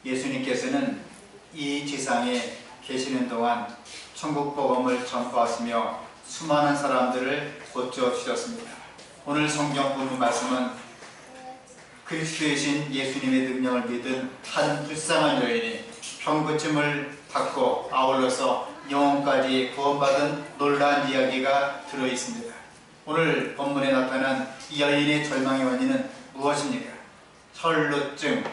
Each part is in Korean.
예수님께서는 이 지상에 계시는 동안 천국 복음을 전파하시며 수많은 사람들을 고쳐주셨습니다. 오늘 성경 본문 말씀은 그리스도이신 예수님의 능력을 믿은 한 불쌍한 여인이 병고침을 받고 아울러서 영혼까지 구원받은 놀라운 이야기가 들어있습니다. 오늘 본문에 나타난 이 여인의 절망의 원인은 무엇입니까? 혈루증,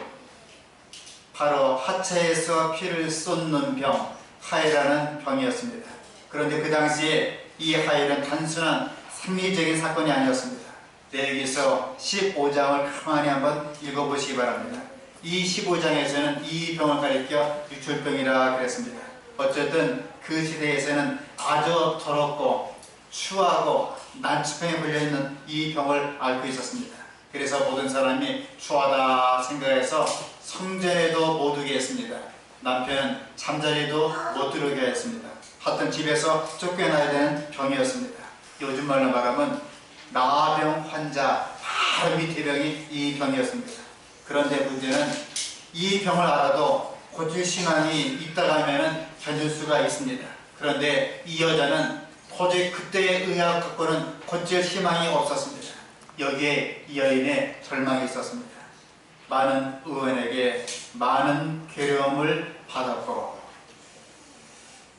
바로 하체에서 피를 쏟는 병, 하이라는 병이었습니다. 그런데 그 당시에 이 하이는 단순한 생리적인 사건이 아니었습니다. 레위기서 15장을 가만히 한번 읽어보시기 바랍니다. 이 15장에서는 이 병을 가리켜 유출병이라 그랬습니다. 어쨌든 그 시대에서는 아주 더럽고 추하고 난치병에 걸려있는 이 병을 앓고 있었습니다. 그래서 모든 사람이 추하다 생각해서 성전에도 못 오게 했습니다. 남편은 잠자리도 못 들어오게 했습니다. 하여튼 집에서 쫓겨나야 되는 병이었습니다. 요즘 말로 말하면 나병 환자 바로 밑에 병이 이 병이었습니다. 그런데 문제는 이 병을 알아도 고칠 희망이 있다가 하면 견딜 수가 있습니다. 그런데 이 여자는 도저히 그때의 의학 갖고는 고칠 희망이 없었습니다. 여기에 이 여인의 절망이 있었습니다. 많은 의원에게 많은 괴로움을 받았고,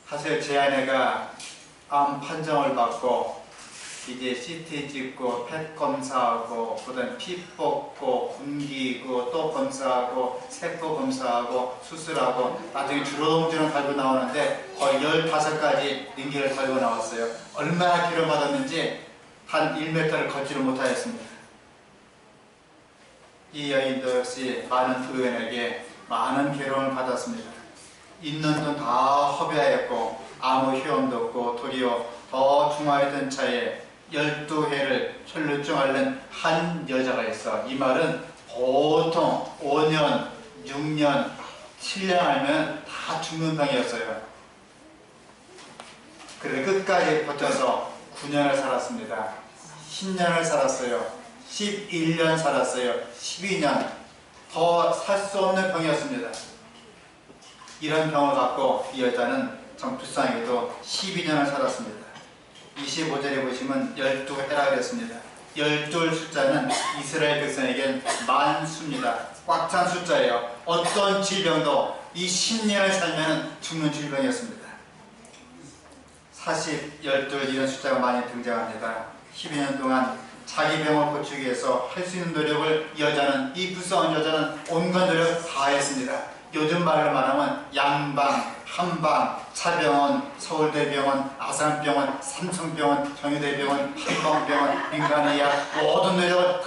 사실 제 아내가 암 판정을 받고 이제 CT 찍고 펫 검사하고 그다음 피 뽑고 굶기고 또 검사하고 세포 검사하고 수술하고 나중에 주렁주렁 달고 나오는데 거의 15가지 링기를 달고 나왔어요. 얼마나 괴로움받았는지 한 1m를 걷지를 못하였습니다. 이 여인도 역시 많은 의원에게 많은 괴로움을 받았습니다. 있는 돈 다 허비하였고 아무 효험도 없고 도리어 더 중하였던 차에 12회를 혈루증 앓는 한 여자가 있어. 이 말은 보통 5년, 6년, 7년 알면 다 죽는 병이었어요. 그래 끝까지 버텨서 9년을 살았습니다. 10년을 살았어요. 11년 살았어요. 12년. 더 살 수 없는 병이었습니다. 이런 병을 갖고 이 여자는 참 불쌍하게도 12년을 살았습니다. 25절에 보시면 12해라 그랬습니다. 12 숫자는 이스라엘 백성에겐 만수입니다. 꽉 찬 숫자예요. 어떤 질병도 이 10년을 살면 죽는 질병이었습니다. 40, 12 이런 숫자가 많이 등장합니다. 12년 동안 자기 병을 고치기 위해서 할 수 있는 노력을 이 불쌍한 여자는 온갖 노력 다 했습니다. 요즘 말로 말하면 양방, 한방, 차병원, 서울대병원, 아산병원, 삼성병원, 정유대병원, 한방병원, 민간의학 모든 노력을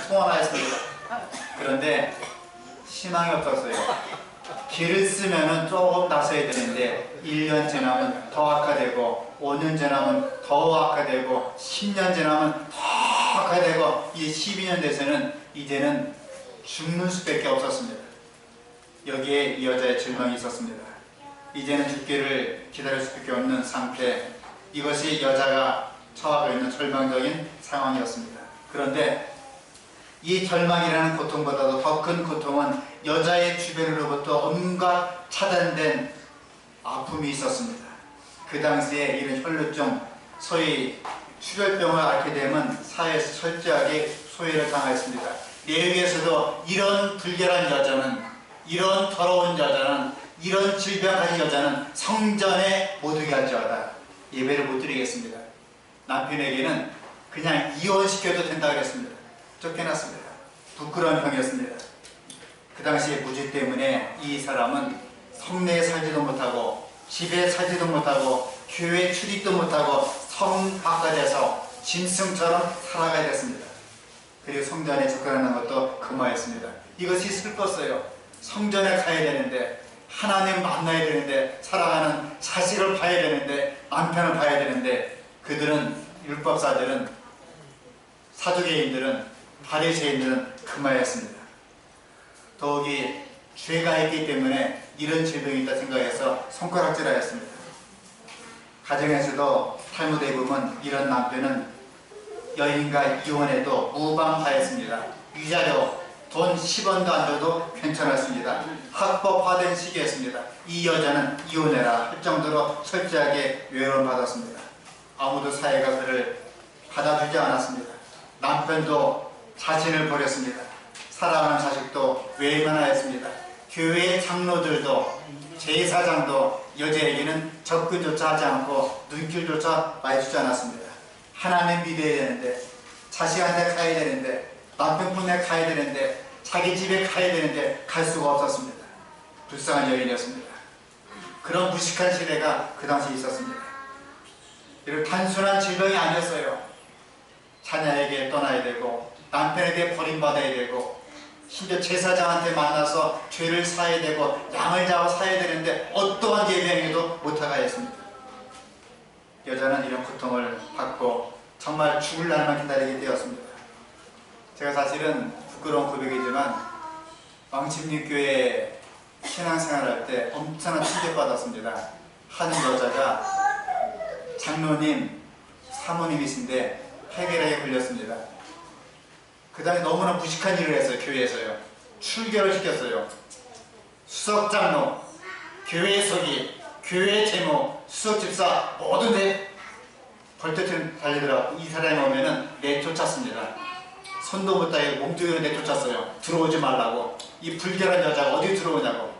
통원하였습니다. 그런데 희망이 없었어요. 길을 쓰면 조금 나서야 되는데 1년 지나면 더 악화되고 5년 지나면 더 악화되고 10년 지나면 더 악화되고 이 12년 돼서는 이제는 죽는 수밖에 없었습니다. 여기에 이 여자의 절망이 있었습니다. 이제는 죽기를 기다릴 수밖에 없는 상태, 이것이 여자가 처하고 있는 절망적인 상황이었습니다. 그런데 이 절망이라는 고통보다도 더 큰 고통은 여자의 주변으로부터 온갖 차단된 아픔이 있었습니다. 그 당시에 이런 혈루증, 소위 출혈병을 앓게 되면 사회에서 철저하게 소외를 당하였습니다. 레위기에서도 이런 불결한 여자는, 이런 더러운 여자는, 이런 질병 가진 여자는 성전에 못 오게 할지어다 예배를 못 드리겠습니다. 남편에게는 그냥 이혼시켜도 된다고 했습니다. 쫓겨났습니다. 부끄러운 병이었습니다. 그 당시에 무지 때문에 이 사람은 성내에 살지도 못하고 집에 살지도 못하고 교회 출입도 못하고 성 바깥에서 짐승처럼 살아가야 됐습니다. 그리고 성전에 접근하는 것도 금하였습니다. 이것이 슬펐어요. 성전에 가야 되는데, 하나님 만나야 되는데, 사랑하는 자식을 봐야 되는데, 남편을 봐야 되는데, 그들은, 율법사들은, 사두개인들은, 바리새인들은 금하였습니다. 더욱이 죄가 있기 때문에 이런 질병이 있다 생각해서 손가락질하였습니다. 가정에서도 탈무드에 보면 이런 남편은 여인과 이혼해도 무방하였습니다. 위자료 돈 10원도 안 줘도 괜찮았습니다. 합법화된 시기였습니다. 이 여자는 이혼해라 할 정도로 철저하게 외면받았습니다. 아무도 사회가 그를 받아주지 않았습니다. 남편도 자신을 버렸습니다. 사랑하는 자식도 외면하였습니다. 교회 장로들도 제사장도 여자에게는 접근조차 하지 않고 눈길조차 마주치지 않았습니다. 하나님 믿어야 되는데, 자식한테 가야 되는데, 남편분에 가야 되는데, 자기 집에 가야 되는데 갈 수가 없었습니다. 불쌍한 여인이었습니다. 그런 무식한 시대가 그 당시에 있었습니다. 그리고 단순한 질병이 아니었어요. 자녀에게 떠나야 되고, 남편에게 버림받아야 되고, 심지어 제사장한테 만나서 죄를 사야 되고 양을 잡아 사야 되는데 어떠한 예배행위도 못하게 했습니다. 여자는 이런 고통을 받고 정말 죽을 날만 기다리게 되었습니다. 제가 사실은 부끄러운 고백이지만 왕십리교회 신앙생활할 때 엄청난 충격받았습니다. 한 여자가 장로님, 사모님이신데 폐결핵에 걸렸습니다. 그 다음에 너무나 무식한 일을 했어요. 교회에서요. 출교를 시켰어요. 수석장로, 교회 서기, 교회 제모, 수석집사 모두 벌떼처럼 달리더라고. 이 사람이 오면은 내쫓았습니다. 손도 못 따게 몸뚱이로 내쫓았어요. 들어오지 말라고. 이 불결한 여자가 어디 들어오냐고.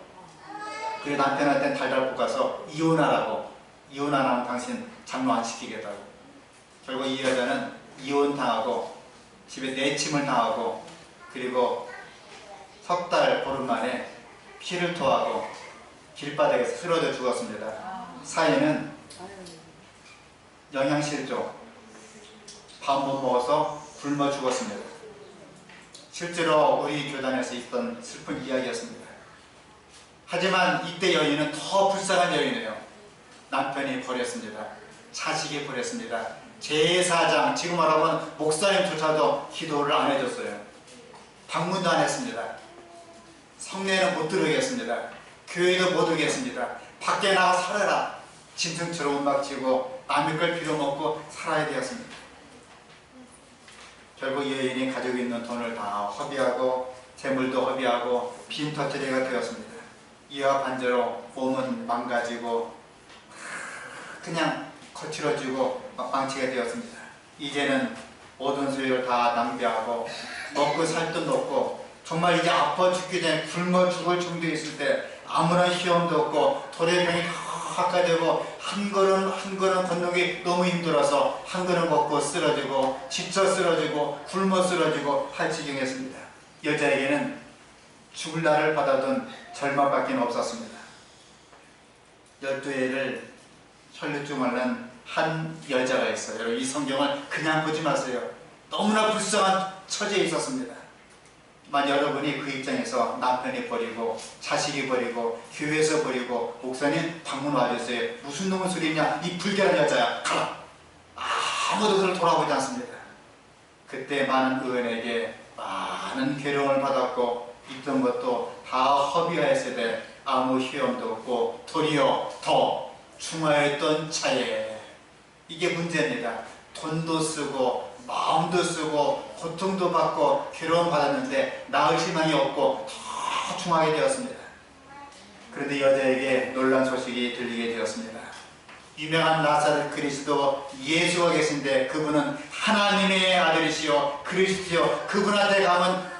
그리고 남편한테는 달달 볶아서 이혼하라고. 이혼 안 하면 당신 장로 안 시키겠다고. 결국 이 여자는 이혼당하고 집에 내침을 당하고, 그리고 석 달 보름 만에 피를 토하고 길바닥에서 쓰러져 죽었습니다. 사인은 영양실조, 밥 못 먹어서 굶어 죽었습니다. 실제로 우리 교단에서 있던 슬픈 이야기였습니다. 하지만 이때 여인은 더 불쌍한 여인이에요. 남편이 버렸습니다. 자식이 버렸습니다. 제사장, 지금 말하면 목사님조차도 기도를 안 해줬어요. 방문도 안 했습니다. 성례는 못 들어오겠습니다. 교회도 못 오겠습니다. 밖에 나가 살아라. 짐승처럼 움막지고 남의 걸 빌어먹고 살아야 되었습니다. 결국 이 여인이 가지고 있는 돈을 다 허비하고 재물도 허비하고 빈터터리가 되었습니다. 이와 반대로 몸은 망가지고 그냥 거칠어지고 망치가 되었습니다. 이제는 모든 소유를 다 낭비하고 먹고 살 돈도 없고 정말 이제 아파 죽기 전에 굶어 죽을 정도에 있을 때 아무런 시험도 없고 도래병이 다 확가되고 한 걸음 한 걸음 건너기 너무 힘들어서 한 걸음 걷고 쓰러지고 지쳐 쓰러지고 굶어 쓰러지고 할 지경이었습니다. 여자에게는 죽을 날을 받아둔 절망밖에 없었습니다. 12회를 혈루증 앓는 한 여자가 있어요. 여러분, 이 성경을 그냥 보지 마세요. 너무나 불쌍한 처지에 있었습니다. 만 여러분이 그 입장에서 남편이 버리고 자식이 버리고 교회에서 버리고 목사님 방문 와주세요. 무슨 놈의 소리냐, 이 불결한 여자야, 가라. 아무도 그를 돌아보지 않습니다. 그때 많은 의원에게 많은 괴로움을 받았고 있던 것도 다 허비하였을 때 아무 희염도 없고 도리어 더 중하였던 차에, 이게 문제입니다. 돈도 쓰고 마음도 쓰고 고통도 받고 괴로움 받았는데 나을 희망이 없고 더 중하게 되었습니다. 그런데 여자에게 놀란 소식이 들리게 되었습니다. 유명한 나사렛 그리스도 예수가 계신데 그분은 하나님의 아들이시요 그리스도시요, 그분한테 가면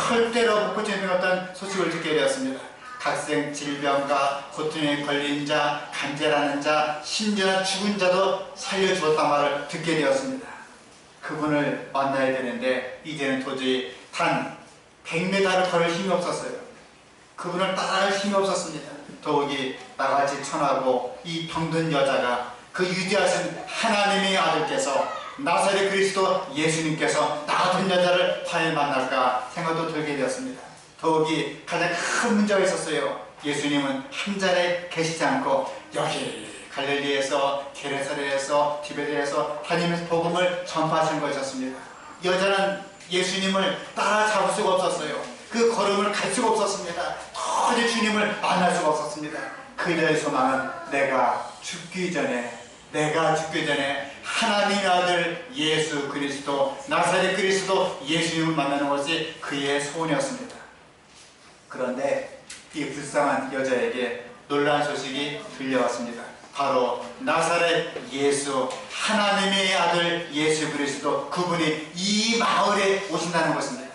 절대로 못 고치는 어떤 소식을 듣게 되었습니다. 각생 질병과 고통에 걸린 자, 간절하는 자, 심지어 죽은 자도 살려주었단 말을 듣게 되었습니다. 그분을 만나야 되는데 이제는 도저히 단 100m를 걸을 힘이 없었어요. 그분을 따라갈 힘이 없었습니다. 더욱이 나같이 천하고 이 병든 여자가 그 유대하신 하나님의 아들께서 나사렛 그리스도 예수님께서 나 같은 여자를 과연 만날까 생각도 들게 되었습니다. 더욱이 가장 큰 문제가 있었어요. 예수님은 한 자리에 계시지 않고 여기 갈릴리에서 게네사렛에서 디베레에서 다니면서 복음을 전파하시는 것이었습니다. 여자는 예수님을 따라잡을 수가 없었어요. 그 걸음을 갈 수가 없었습니다. 도저히 주님을 만날 수가 없었습니다. 그녀의 소망은 내가 죽기 전에 하나님의 아들 예수 그리스도, 나사렛 그리스도 예수님을 만나는 것이 그의 소원이었습니다. 그런데 이 불쌍한 여자에게 놀라운 소식이 들려왔습니다. 바로 나사렛 예수, 하나님의 아들 예수 그리스도, 그분이 이 마을에 오신다는 것입니다.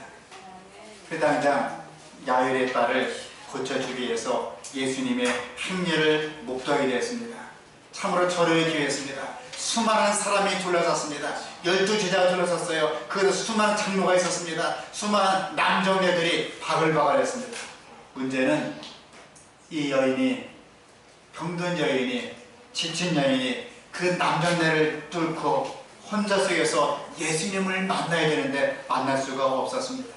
그 당장 야일의 딸을 고쳐주기 위해서 예수님의 행렬을 목도하게 되었습니다. 참으로 저를 기회했습니다. 수많은 사람이 둘러섰습니다. 12제자가 둘러섰어요. 그래서 수많은 장로가 있었습니다. 수많은 남정네들이 바글바글 했습니다. 문제는 이 여인이, 병든 여인이, 지친 여인이 그 남정네를 뚫고 혼자 속에서 예수님을 만나야 되는데 만날 수가 없었습니다.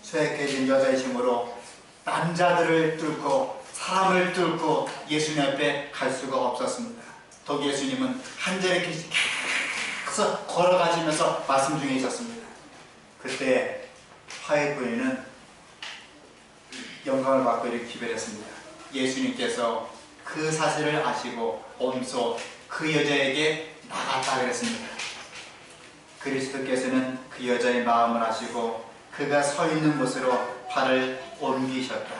쇠약해진 여자의 힘으로 남자들을 뚫고 사람을 뚫고 예수님 앞에 갈 수가 없었습니다. 더욱 예수님은 한 자리 계속 걸어가시면서 말씀 중에 있었습니다. 그때 화해 부인은 영광을 받고 이렇게 기별했습니다. 예수님께서 그 사실을 아시고 엄소 그 여자에게 나갔다 그랬습니다. 그리스도께서는 그 여자의 마음을 아시고 그가 서 있는 곳으로 발을 옮기셨다.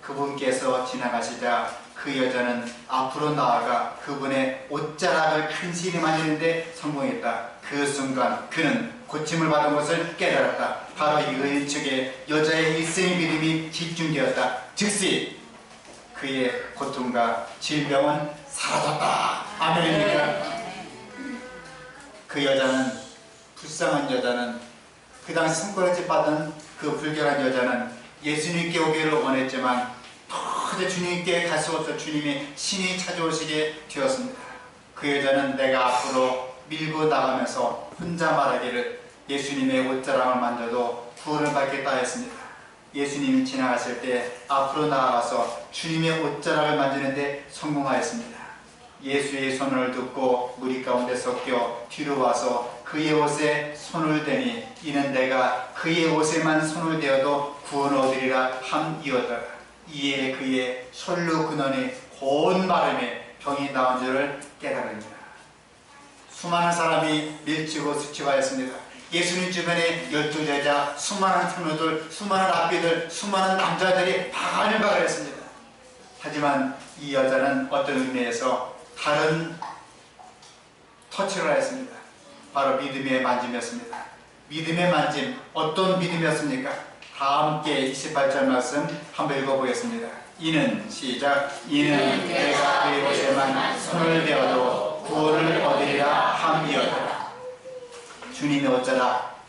그분께서 지나가시자 그 여자는 앞으로 나아가 그분의 옷자락을 간신히 만지는데 성공했다. 그 순간 그는 고침을 받은 것을 깨달았다. 바로 이 여인 측에 여자의 일생의 믿음이 집중되었다. 즉시 그의 고통과 질병은 사라졌다. 아멘입니까? 그 여자는, 불쌍한 여자는, 그 당시 손가락질 받은 그 불결한 여자는 예수님께 오기를 원했지만 도저히 주님께 갈 수 없어 주님이 신이 찾아오시게 되었습니다. 그 여자는 내가 앞으로 밀고 나가면서 혼자 말하기를 예수님의 옷자락을 만져도 구원을 받겠다 했습니다. 예수님이 지나가실 때 앞으로 나아가서 주님의 옷자락을 만지는데 성공하였습니다. 예수의 손을 듣고 무리 가운데 섞여 뒤로 와서 그의 옷에 손을 대니 이는 내가 그의 옷에만 손을 대어도 구원을 얻으리라 함이었더라. 이에 그의 솔로 근원이 고운 마름에 병이 나온 줄을 깨달으니라. 수많은 사람이 밀치고 수치하였습니다. 예수님 주변에 12제자, 수많은 장로들, 수많은 랍비들, 수많은 남자들이 바글바글 했습니다. 하지만 이 여자는 어떤 의미에서 다른 터치를 했습니다. 바로 믿음의 만짐이었습니다. 믿음의 만짐, 어떤 믿음이었습니까? 다 함께 28절 말씀 한번 읽어보겠습니다. 이는 시작. 이는 내가 그의 옷에만 손을 대어도 구원을 얻으리라 함이었더라. 주님의 옷자락,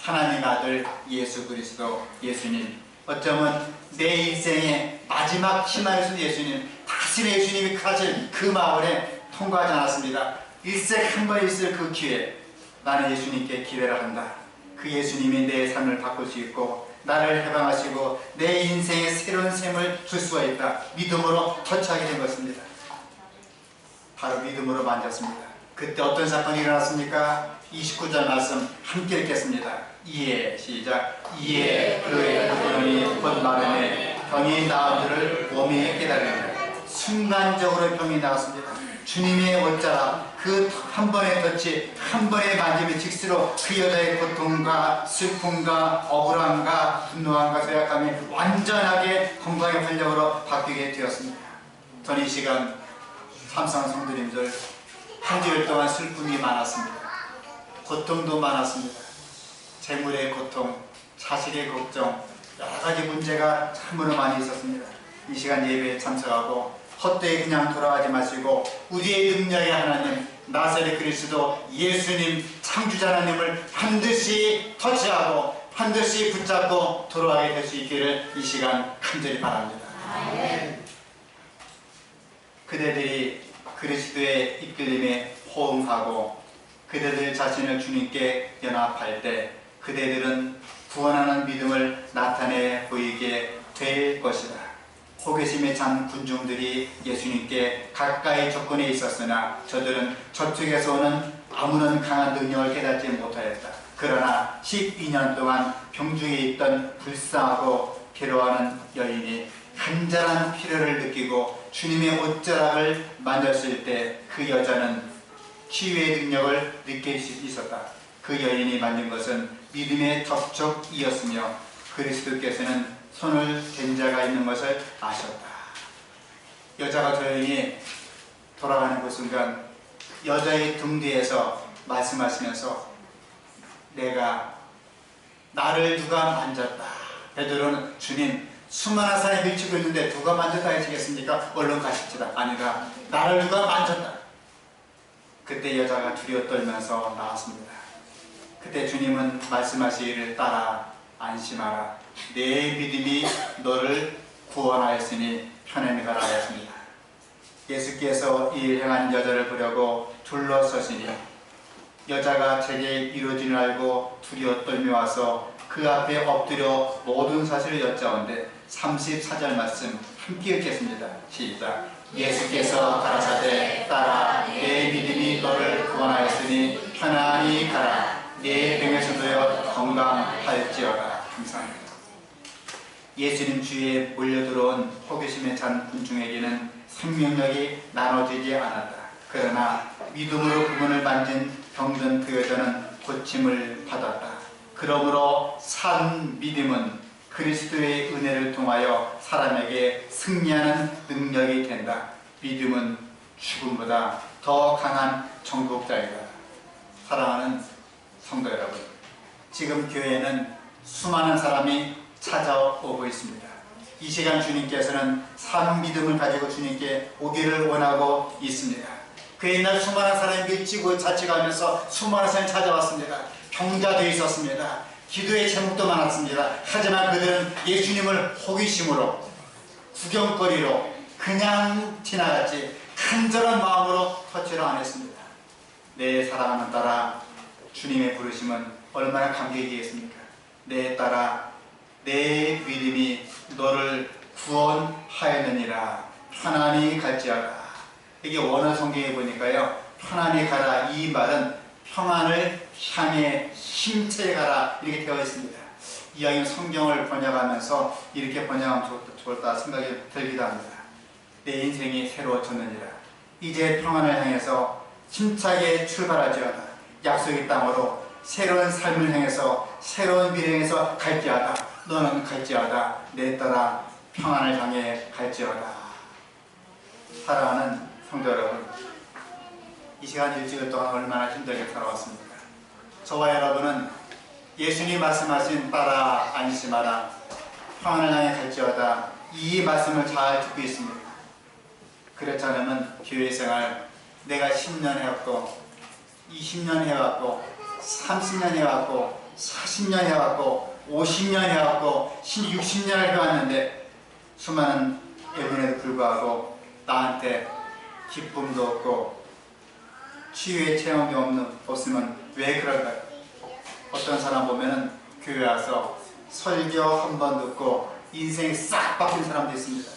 하나님 아들 예수 그리스도 예수님, 어쩌면 내 인생의 마지막 희망일 수도 예수님, 다시는 예수님이 가실 그 마을에 통과하지 않았습니다. 일생 한 번 있을 그 기회, 나는 예수님께 기대를 한다. 그 예수님이 내 삶을 바꿀 수 있고 나를 해방하시고 내 인생에 새로운 셈을 줄 수가 있다. 믿음으로 터치하게 된 것입니다. 바로 믿음으로 만졌습니다. 그때 어떤 사건이 일어났습니까? 29절 말씀 함께 읽겠습니다. 이에 시작. 이에 그의 근원이 곧 마름에 병이 나은 줄을 몸이 깨달으니라. 순간적으로 병이 나왔습니다. 주님의 옷자락, 그 한 번의 터치, 한 번의 만짐의 직시로 그 여자의 고통과 슬픔과 억울함과 분노함과 죄악감이 완전하게 건강의 활력으로 바뀌게 되었습니다. 저는 이 시간 삼성 성도님들 한 주일 동안 슬픔이 많았습니다. 고통도 많았습니다. 재물의 고통, 자식의 걱정, 여러 가지 문제가 참으로 많이 있었습니다. 이 시간 예배에 참석하고 헛되이 그냥 돌아가지 마시고 우리의 능력의 하나님, 나사렛 그리스도 예수님 창조자 하나님을 반드시 터치하고 반드시 붙잡고 돌아가게 될 수 있기를 이 시간 간절히 바랍니다. 아멘. 그대들이 그리스도의 이끌림에 호응하고 그대들 자신을 주님께 연합할 때 그대들은 구원하는 믿음을 나타내 보이게 될 것이다. 호기심에 찬 군중들이 예수님께 가까이 접근해 있었으나 저들은 저쪽에서 오는 아무런 강한 능력을 깨닫지 못하였다. 그러나 12년 동안 병중에 있던 불쌍하고 괴로워하는 여인이 간절한 필요를 느끼고 주님의 옷자락을 만졌을 때 그 여자는 치유의 능력을 느낄 수 있었다. 그 여인이 만진 것은 믿음의 접촉이었으며 그리스도께서는 손을 댄 자가 있는 것을 아셨다. 여자가 조용히 돌아가는 그 순간 여자의 등 뒤에서 말씀하시면서 나를 누가 만졌다. 베드로는 주님 수많은 사람이 밀치고 있는데 누가 만졌다 하시겠습니까? 얼른 가십시다. 아니라 나를 누가 만졌다. 그때 여자가 두려워 떨면서 나왔습니다. 그때 주님은 말씀하시기를 따라 안심하라. 내 믿음이 너를 구원하였으니 편안히 가라 하였습니다. 예수께서 이 일을 행한 여자를 보려고 둘러서시니 여자가 제게 이루어진 줄 알고 두려워 떨며 와서 그 앞에 엎드려 모든 사실을 여짜온데 34절 말씀 함께 읽겠습니다. 시작. 예수께서 가라사대 따라 내 믿음이 너를 구원하였으니 편안히 가라. 내 병에서 놓여 건강할지어다. 감사합니다. 예수님 주위에 몰려들어온 호기심에 찬 군중에게는 생명력이 나눠지지 않았다. 그러나 믿음으로 그분을 만진 병든 그 여자는 고침을 받았다. 그러므로 산 믿음은 그리스도의 은혜를 통하여 사람에게 승리하는 능력이 된다. 믿음은 죽음보다 더 강한 정복자이다. 사랑하는 성도 여러분, 지금 교회에는 수많은 사람이 찾아오고 있습니다. 이 시간 주님께서는 산 믿음을 가지고 주님께 오기를 원하고 있습니다. 그 옛날 수많은 사람이 밀치고 자책하면서 수많은 사람이 찾아왔습니다. 병자되어 있었습니다. 기도의 제목도 많았습니다. 하지만 그들은 예수님을 호기심으로 구경거리로 그냥 지나갔지 간절한 마음으로 터치를 안 했습니다. 내 사랑하는 딸아, 주님의 부르심은 얼마나 감격이겠습니까? 내 딸아, 내 믿음이 너를 구원하였느니라. 편안히 갈지어다. 이게 원어 성경에 보니까요, 편안히 가라, 이 말은 평안을 향해 힘차게 가라 이렇게 되어 있습니다. 이왕이면 성경을 번역하면서 이렇게 번역하면 좋을까 생각이 들기도 합니다. 내 인생이 새로워졌느니라. 이제 평안을 향해서 힘차게 출발하지어다. 약속의 땅으로 새로운 삶을 향해서 새로운 미래를 향해서 갈지어다. 너는 갈지어다. 내 딸아, 평안을 향해 갈지어다. 사랑하는 성도 여러분, 이 시간 일주일 동안 얼마나 힘들게 살아왔습니까? 저와 여러분은 예수님이 말씀하신 따라 안심하라, 평안을 향해 갈지어다, 이 말씀을 잘 듣고 있습니다. 그렇지 않으면 교회 생활 내가 10년 해왔고 20년 해왔고 30년 해왔고 40년 해왔고 50년 해왔고 60년을 해왔는데 수많은 애분에도 불구하고 나한테 기쁨도 없고 치유의 체험이 없으면 왜 그럴까요? 어떤 사람 보면은 교회 와서 설교 한 번 듣고 인생이 싹 바뀐 사람도 있습니다.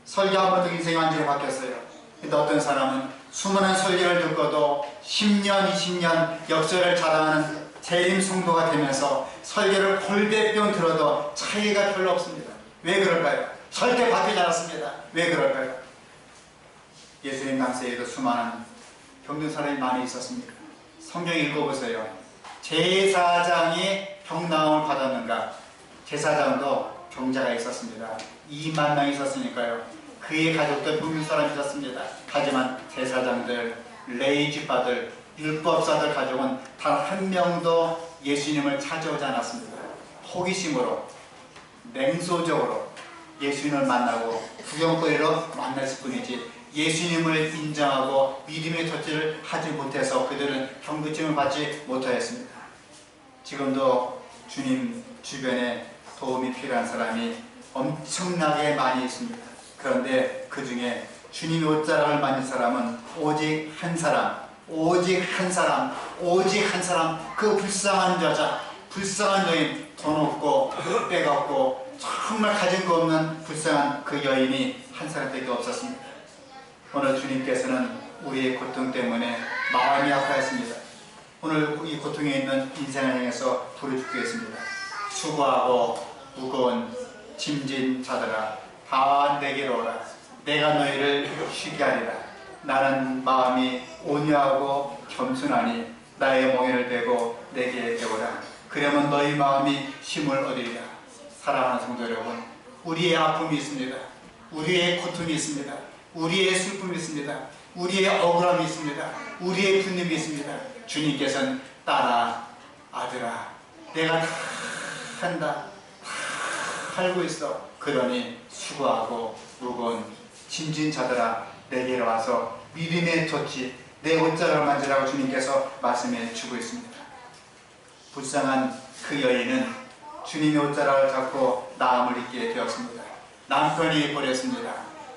설교 한 번 듣고 인생이 완전히 바뀌었어요. 근데 어떤 사람은 수많은 설교를 듣고도 10년, 20년 역사를 자랑하는 재림 성도가 되면서 설교를 골대병 들어도 차이가 별로 없습니다. 왜 그럴까요? 절대 바뀌지 않았습니다. 왜 그럴까요? 예수님 당시에도 수많은 병든 사람이 많이 있었습니다. 성경 읽어보세요. 제사장이 병나음을 받았는가? 제사장도 병자가 있었습니다. 2만 명 있었으니까요. 그의 가족도 병든 사람이 있었습니다. 하지만 제사장들, 레위지파들, 율법사들 가족은 단 한 명도 예수님을 찾아오지 않았습니다. 호기심으로, 냉소적으로 예수님을 만나고 구경거리로 만났을 뿐이지 예수님을 인정하고 믿음의 터치를 하지 못해서 그들은 경고침을 받지 못하였습니다. 지금도 주님 주변에 도움이 필요한 사람이 엄청나게 많이 있습니다. 그런데 그 중에 주님의 옷자락을 만진 사람은 오직 한 사람, 오직 한 사람, 오직 한 사람, 그 불쌍한 여자, 불쌍한 여인, 돈 없고 빽 없고 정말 가진 거 없는 불쌍한 그 여인이 한 사람밖에 없었습니다. 오늘 주님께서는 우리의 고통 때문에 마음이 아파했습니다. 오늘 이 고통에 있는 인생을 향해서 부르짖겠습니다. 수고하고 무거운 짐진 자들아, 다 내게로 오라. 내가 너희를 쉬게 하리라. 나는 마음이 온유하고 겸손하니 나의 멍에를 베고 내게 배우라. 그러면 너희 마음이 힘을 얻으리라. 사랑하는 성도 여러분, 우리의 아픔이 있습니다. 우리의 고통이 있습니다. 우리의 슬픔이 있습니다. 우리의 억울함이 있습니다. 우리의 분노이 있습니다. 주님께서는 딸아, 아들아, 내가 다 한다, 다 알고 있어. 그러니 수고하고 무거운 짐진 자들아, 내게로 와서 믿음의 돛지 내 옷자락을 만지라고 주님께서 말씀해 주고 있습니다. 불쌍한 그 여인은 주님의 옷자락을 잡고 나음을 입게 되었습니다. 남편이 버렸습니다.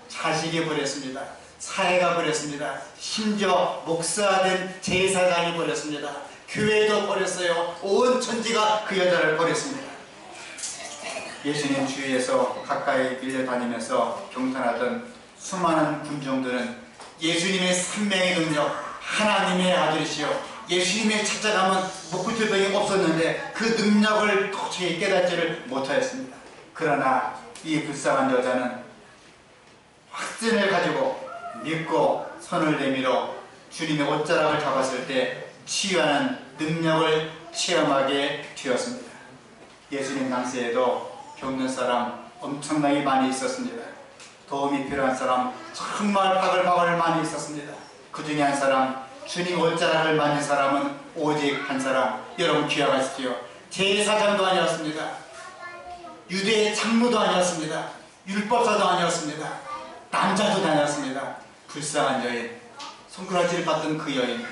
자식이 버렸습니다. 사회가 버렸습니다. 심지어 목사된 제사장이 버렸습니다. 교회도 버렸어요. 온 천지가 그 여자를 버렸습니다. 예수님 주위에서 가까이 밀려다니면서 경탄하던 수많은 군중들은 예수님의 생명의 능력, 하나님의 아들이시여 예수님의 찾아가면 목구틀병이 없었는데 그 능력을 도저히 깨닫지를 못하였습니다. 그러나 이 불쌍한 여자는 확신을 가지고 믿고 손을 내밀어 주님의 옷자락을 잡았을 때 치유하는 능력을 체험하게 되었습니다. 예수님 당시에도 겪는 사람 엄청나게 많이 있었습니다. 도움이 필요한 사람 정말 바글바글 많이 있었습니다. 그 중에 한 사람, 주님 옷자락을 만진 사람은 오직 한 사람, 여러분 기억하십시오. 제사장도 아니었습니다. 유대의 장로도 아니었습니다. 율법사도 아니었습니다. 남자도 아니었습니다. 불쌍한 여인, 손가락질을 받던 그 여인,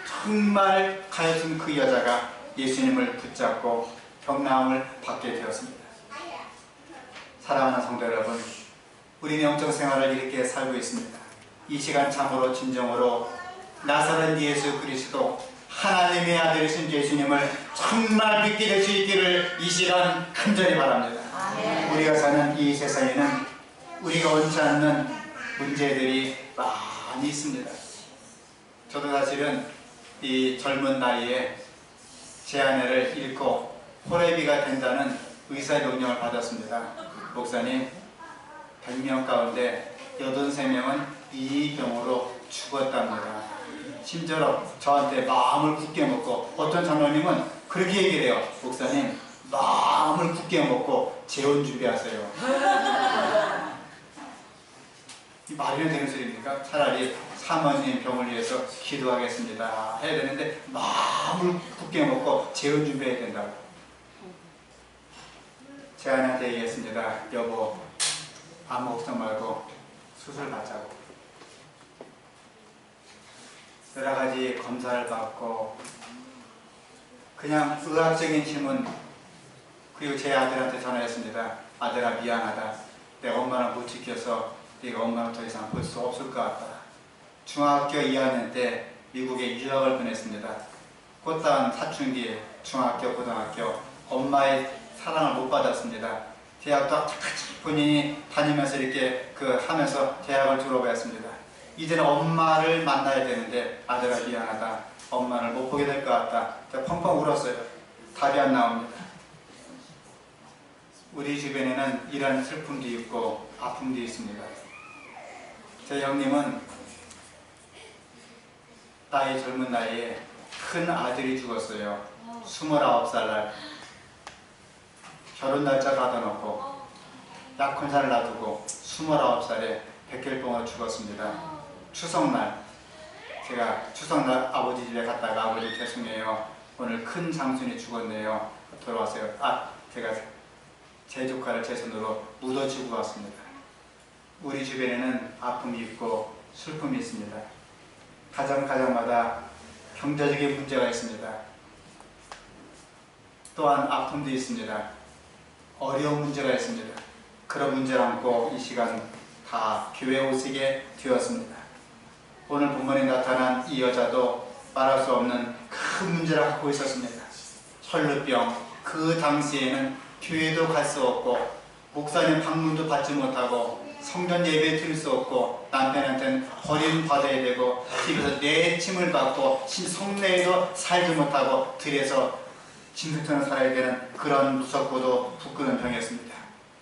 정말 가엾은 그 여자가 예수님을 붙잡고 병나음을 받게 되었습니다. 사랑하는 성도 여러분, 우리는 영적 생활을 이렇게 살고 있습니다. 이 시간 참으로 진정으로 나사렛 예수 그리스도 하나님의 아들이신 예수님을 정말 믿게 될 수 있기를 이 시간 간절히 바랍니다. 우리가 사는 이 세상에는 우리가 원치 않는 문제들이 많이 있습니다. 저도 사실은 이 젊은 나이에 제 아내를 잃고 호래비가 된다는 의사의 명령을 받았습니다. 목사님, 100명 가운데 83명은 이 병으로 죽었답니다. 심지어 저한테 마음을 굳게 먹고, 어떤 장로님은 그렇게 얘기를 해요. 목사님, 마음을 굳게 먹고 재혼 준비하세요. 이 말이 되는 소리입니까? 차라리 사모님 병을 위해서 기도하겠습니다 해야 되는데 마음을 굳게 먹고 재혼 준비해야 된다고. 제 아내한테 얘기했습니다. 여보, 아무 걱정 말고 수술 받자고. 여러 가지 검사를 받고 그냥 의학적인 질문, 그리고 제 아들한테 전화했습니다. 아들아, 미안하다. 내가 엄마를 못 지켜서 네가 엄마를 더 이상 볼 수 없을 것 같다. 중학교 2학년 때 미국에 유학을 보냈습니다. 꽃다운 사춘기, 중학교, 고등학교 엄마의 사랑을 못 받았습니다. 대학도 본인이 다니면서 이렇게 하면서 대학을 졸업했습니다. 이제는 엄마를 만나야 되는데 아들아, 미안하다. 엄마를 못 보게 될 것 같다. 제가 펑펑 울었어요. 답이 안 나옵니다. 우리 주변에는 이런 슬픔도 있고 아픔도 있습니다. 제 형님은 나이 젊은 나이에 큰 아들이 죽었어요. 29살 날 결혼 날짜 받아놓고 약혼자를 놔두고 29살에 백혈병으로 죽었습니다. 추석날, 제가 추석날 아버지 집에 갔다가 아버지 죄송해요, 오늘 큰 장손이 죽었네요, 돌아왔어요. 제가 제 조카를 제 손으로 묻어주고 왔습니다. 우리 주변에는 아픔이 있고 슬픔이 있습니다. 가정마다 경제적인 문제가 있습니다. 또한 아픔도 있습니다. 어려운 문제가 있습니다. 그런 문제를 안고 이 시간 다 교회에 오시게 되었습니다. 오늘 본문에 나타난 이 여자도 말할 수 없는 큰 문제를 갖고 있었습니다. 혈루병. 그 당시에는 교회도 갈 수 없고 목사님 방문도 받지 못하고 성전 예배에 드릴 수 없고 남편한테는 버림받아야 되고 집에서 내침을 받고 성내에도 살지 못하고 들에서 진흙처럼 살아야 되는 그런 무섭고도 부끄러운 병이었습니다.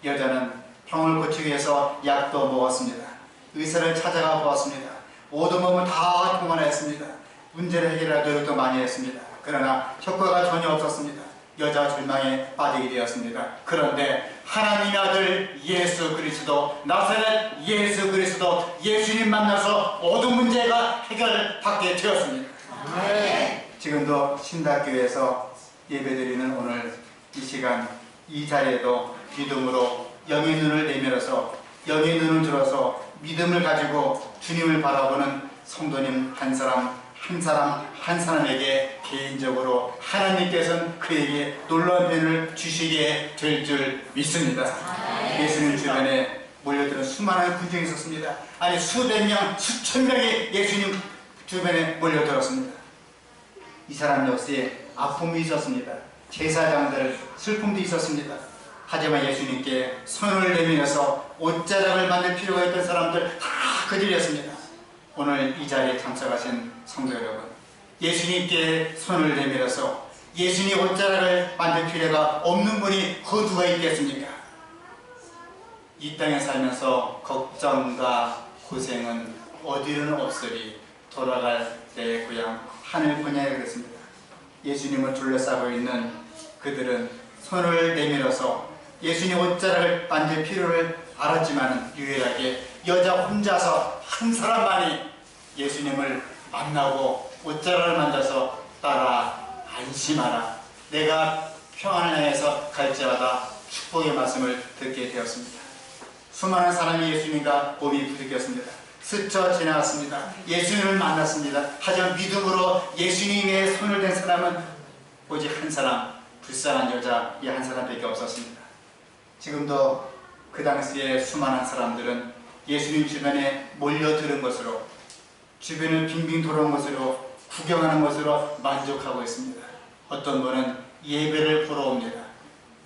여자는 병을 고치기 위해서 약도 먹었습니다. 의사를 찾아가 보았습니다. 모든 법을 다 통원했습니다. 문제를 해결할 노력도 많이 했습니다. 그러나 효과가 전혀 없었습니다. 여자 절망에 빠지게 되었습니다. 그런데 하나님의 아들 예수 그리스도, 나사렛 예수 그리스도, 예수님 만나서 모든 문제가 해결받게 되었습니다. 지금도 신학교에서 예배드리는 오늘 이 시간 이 자리에도 믿음으로 영의 눈을 내밀어서 영의 눈을 들어서 믿음을 가지고 주님을 바라보는 성도님 한 사람 한 사람에게 개인적으로 하나님께서는 그에게 놀라운 변을 주시게 될 줄 믿습니다. 예수님 주변에 몰려드는 수많은 군중이 있었습니다. 아니 수백 명, 수천 명이 예수님 주변에 몰려들었습니다. 이 사람 역시 아픔이 있었습니다. 제사장들 슬픔도 있었습니다. 하지만 예수님께 손을 내밀어서 옷자락을 만들 필요가 있던 사람들 다 그들이었습니다. 오늘 이 자리에 참석하신 성도 여러분, 예수님께 손을 내밀어서 예수님 옷자락을 만들 필요가 없는 분이 그 누가 있겠습니까? 이 땅에 살면서 걱정과 고생은 어디로는 없으리 돌아갈 때 고향 하늘 분야에 그랬습니다. 예수님을 둘러싸고 있는 그들은 손을 내밀어서 예수님 옷자락을 만들 필요를 알았지만 유일하게 여자 혼자서 한 사람만이 예수님을 만나고 옷자락을 만져서 따라 안심하라, 내가 평안을 향해서 갈지어다 축복의 말씀을 듣게 되었습니다. 수많은 사람이 예수님과 몸이 부딪혔습니다. 스쳐 지나갔습니다. 예수님을 만났습니다. 하지만 믿음으로 예수님의 손을 댄 사람은 오직 한 사람, 불쌍한 여자 이 한 사람밖에 없었습니다. 지금도 그 당시에 수많은 사람들은 예수님 주변에 몰려드는 것으로, 주변을 빙빙 돌아온 것으로, 구경하는 것으로 만족하고 있습니다. 어떤 분은 예배를 보러 옵니다.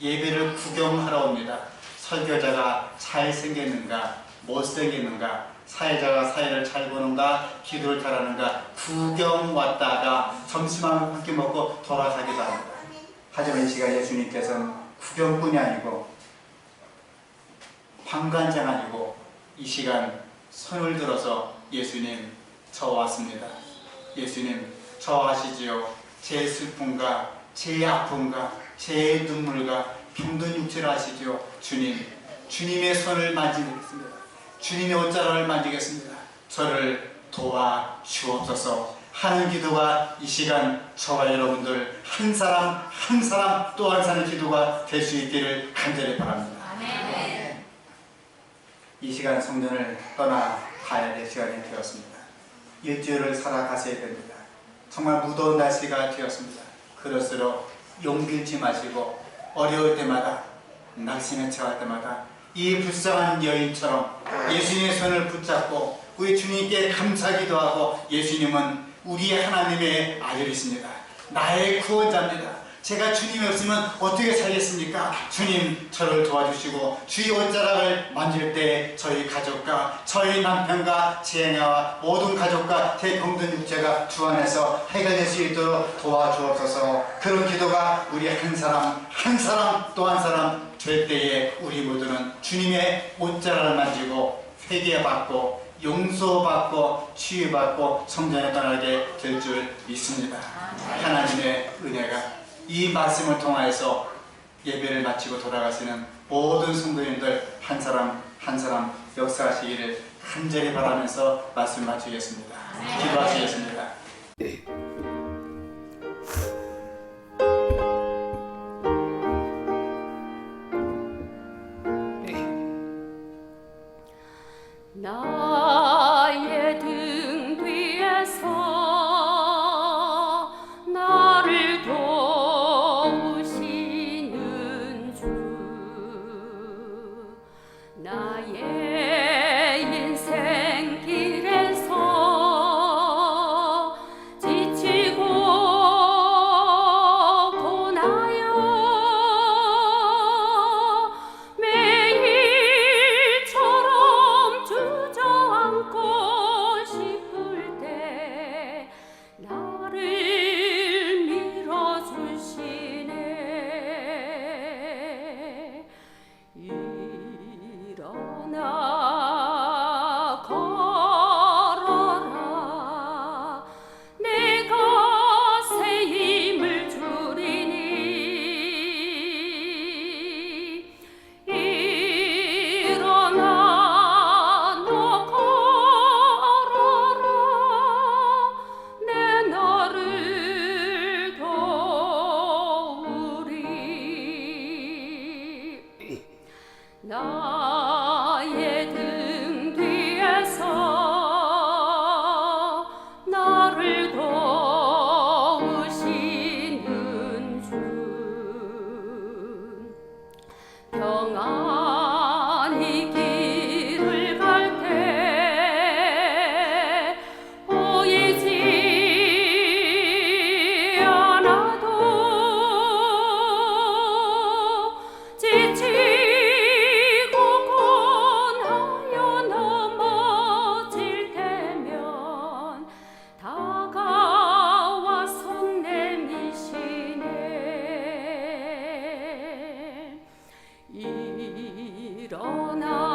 예배를 구경하러 옵니다. 설교자가 잘생겼는가 못생겼는가, 사회자가 사회를 잘 보는가 기도를 잘하는가 구경 왔다가 점심 한 끼 먹고 돌아가기도 합니다. 하지만 이 시간 예수님께서는 구경뿐이 아니고 방관장 아니고 이 시간 손을 들어서 예수님 저 왔습니다. 예수님 저 아시지요? 제 슬픔과 제 아픔과 제 눈물과 병든 육체를 아시지요? 주님, 주님의 손을 만지겠습니다. 주님의 옷자락을 만지겠습니다. 저를 도와주옵소서 하는 기도가 이 시간 저와 여러분들 한 사람 한 사람 또 한 사람의 기도가 될 수 있기를 간절히 바랍니다. 아멘. 이 시간 성전을 떠나가야 될 시간이 되었습니다. 일주일을 살아가셔야 됩니다. 정말 무더운 날씨가 되었습니다. 그럴수록 용기 잃지 마시고 어려울 때마다 낙심에 처할 때마다 이 불쌍한 여인처럼 예수님의 손을 붙잡고 우리 주님께 감사기도 하고, 예수님은 우리 하나님의 아들이십니다. 나의 구원자입니다. 제가 주님이 없으면 어떻게 살겠습니까? 주님 저를 도와주시고 주의 옷자락을 만질 때 저희 가족과 저희 남편과 제 아내와 모든 가족과 제 병든 육체가 주 안에서 해결될 수 있도록 도와주옵소서. 그런 기도가 우리 한 사람 또 한 사람 될 때에 우리 모두는 주님의 옷자락을 만지고 회개받고 용서받고 치유받고 성전에 떠나게 될 줄 믿습니다. 하나님의 은혜가 이 말씀을 통하여서 예배를 마치고 돌아가시는 모든 성도님들 한 사람 한 사람 역사하시기를 간절히 바라면서 말씀 마치겠습니다. 기도하시겠습니다. 나의 등 뒤에서 나를 도우시는 주, 나의 인생 길에서 지치고 고나여 매일처럼 주저앉고 싶을 때 나를 밀어주시네. 일어나 걸어라 나의 등 뒤에서 나를 도우시는 주 평안히 길을 갈 때 보이지 않아도 지치고 고나여 넘어질 때면 다가와 손 내미시네 일어나